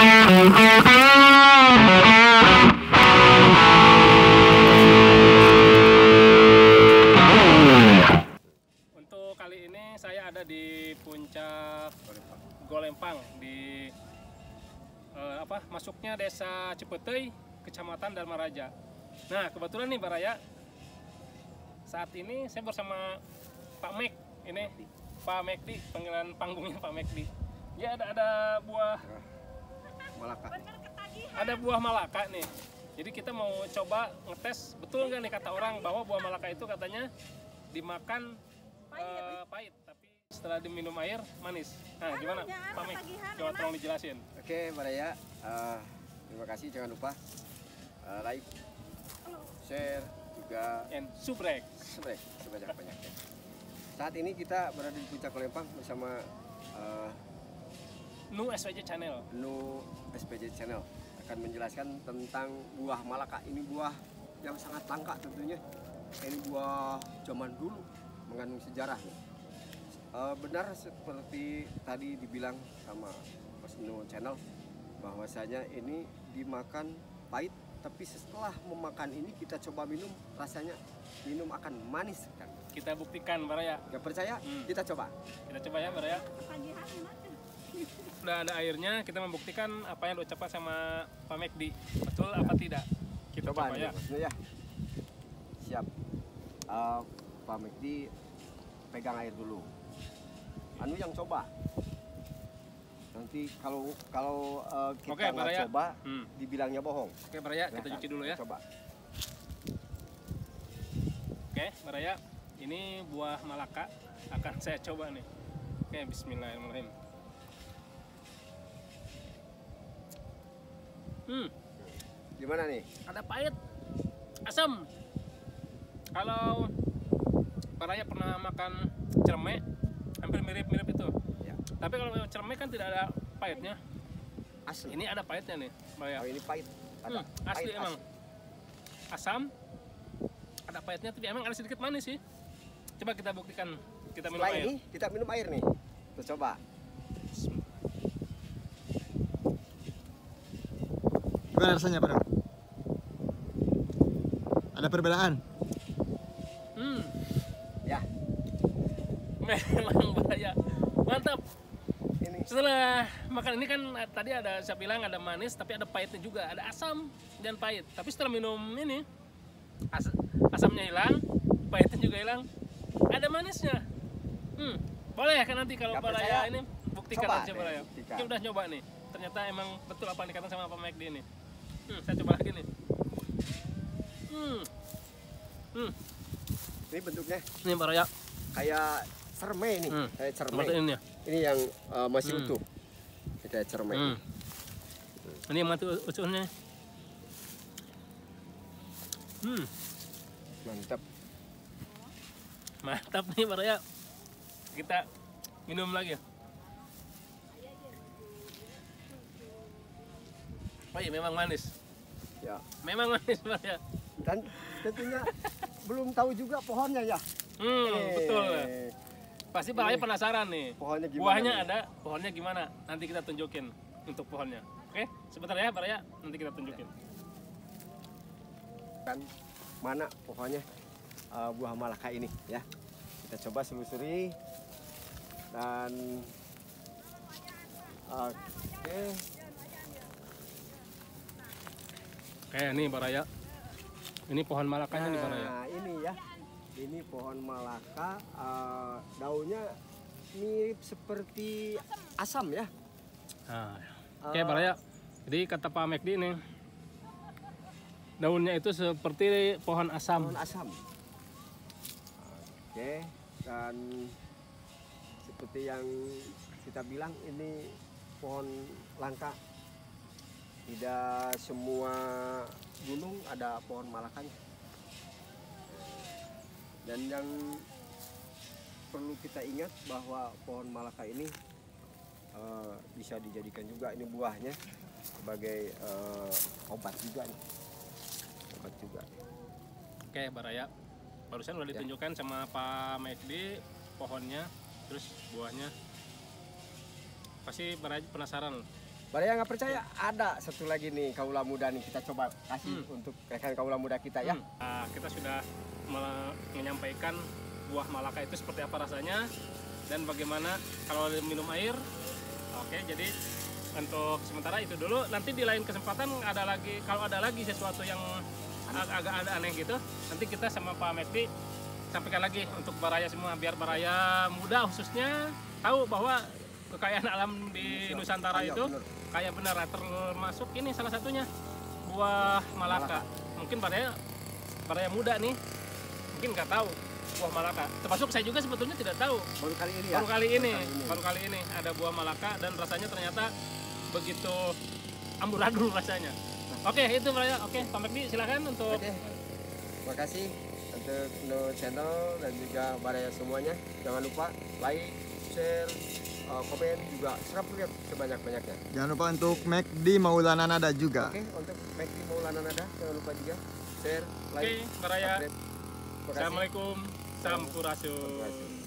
Untuk kali ini saya ada di puncak Golempang di masuknya Desa Cipeteuy, Kecamatan Dharmaraja. Nah, kebetulan nih Baraya, saat ini saya bersama Pak Mek. Ini Pak Mekdi, panggilan panggungnya Pak Mekdi. Ya, ada buah Malaka. Ada buah malaka nih. Jadi kita mau coba ngetes betul nggak nih kata orang bahwa buah malaka itu katanya dimakan pahit, tapi setelah diminum air manis. Nah, gimana Pak Mek? Coba tolong dijelasin. Oke, Baraya, terima kasih. Jangan lupa like, share, juga And subrek. subscribe sebanyak-banyaknya. Saat ini kita berada di puncak Golempang bersama Nu SPJ Channel. Nu SPJ Channel akan menjelaskan tentang buah malaka. Ini buah yang sangat langka tentunya. Ini buah zaman dulu, mengandung sejarah nih. Benar seperti tadi dibilang sama Mas Nu Channel bahwasanya ini dimakan pahit, tapi setelah memakan ini kita coba minum, rasanya minum akan manis kan. Kita buktikan Baraya. Gak percaya? Kita coba. Kita coba ya Baraya. Udah ada airnya, kita membuktikan apa yang diucapkan sama Pak Mekdi. Betul apa tidak? Kita coba nih, ya. Mas Nu ya. Siap. Pak Mekdi pegang air dulu. Anu yang coba. Nanti kalau kita Oke, nggak Baraya. coba, dibilangnya bohong. Oke Baraya, kita Silahkan, cuci dulu ya. Coba. Oke Baraya, ini buah malaka akan saya coba nih. Oke, bismillahirrahmanirrahim. Gimana nih? Ada pahit, asam. Kalau Baraya pernah makan cermek, hampir mirip-mirip itu. Ya. Tapi kalau cermek kan tidak ada pahitnya. Asli. Ini ada pahitnya nih, Baraya. Oh, ini pahit. Ada. Asli Pahit, emang. Asam, ada pahitnya, tapi emang ada sedikit manis sih. Coba kita buktikan, kita minum Setelah air. ini kita minum air nih. Kita coba. Gimana rasanya, Bro? Ada perbedaan? Ya. Memang Baraya, mantap. Ini Setelah makan ini kan tadi saya bilang ada manis, tapi ada pahitnya juga, ada asam dan pahit. Tapi setelah minum ini, asamnya hilang, pahitnya juga hilang, ada manisnya. Boleh kan nanti kalau Nggak Baraya percaya? ini buktikan Coba aja deh, Baraya. buktikan. Kita udah nyoba nih, ternyata emang betul apa yang dikatakan sama Pak Mekdi ini. Saya coba lagi nih. ini bentuknya Ini Baraya. kayak cermai nih, kayak cermai. Maksudnya ini ya. Ini yang masih utuh. Ini kayak cermai. Ini yang mati utuhnya. Mantap. Mantap nih Baraya. Kita minum lagi. Oh iya, memang manis. Ya. Memang manis Baraya. Dan tentunya belum tahu juga pohonnya ya. Betul. Pasti Baraya penasaran nih. Pohonnya gimana? Buahnya nih? ada, pohonnya gimana? Nanti kita tunjukin untuk pohonnya. Oke, sebentar ya Baraya, nanti kita tunjukin. Kan mana pohonnya buah malaka ini ya. Kita coba selusuri dan oke. Oke, ini Baraya. Ini pohon malakanya nih Baraya. Nah, ini ya. Ini pohon malaka, daunnya mirip seperti asam ya. Nah, oke Baraya. Jadi kata Pak Mekdi nih, daunnya itu seperti pohon asam. Pohon asam. Oke, dan seperti yang kita bilang ini pohon langka. Tidak semua gunung ada pohon malakanya. Dan yang perlu kita ingat bahwa pohon malaka ini bisa dijadikan juga ini buahnya sebagai obat juga nih. Obat juga. Oke Baraya, barusan udah ditunjukkan sama Pak Mekdi pohonnya, terus buahnya. Pasti Baraya penasaran Baraya nggak percaya, ada satu lagi nih kaula muda nih, kita coba kasih untuk rekan kaula muda kita ya. Nah, kita sudah menyampaikan buah malaka itu seperti apa rasanya dan bagaimana kalau minum air. Oke, jadi untuk sementara itu dulu. Nanti di lain kesempatan ada lagi, kalau ada lagi sesuatu yang agak aneh gitu, nanti kita sama Pak Mekdi sampaikan lagi untuk Baraya semua, biar Baraya muda khususnya tahu bahwa kekayaan alam di Nusantara itu kaya benar. Termasuk ini salah satunya buah malaka. Mungkin Baraya muda nih mungkin nggak tahu buah malaka. Termasuk saya juga sebetulnya tidak tahu. Baru kali ini ya. Baru kali ini ada buah malaka dan rasanya ternyata begitu amburadul rasanya. Oke, itu Baraya. Oke, Pak Mekdi silakan untuk. Oke. Terima kasih untuk No Channel dan juga Baraya semuanya. Jangan lupa like, share, komen juga subscribe sebanyak-banyaknya. Jangan lupa untuk McD Maulana Nada juga. Oke, untuk McD Maulana Nada jangan lupa juga share, like, Oke, Baraya. subscribe. Terima kasih. Assalamualaikum. Sampurasun.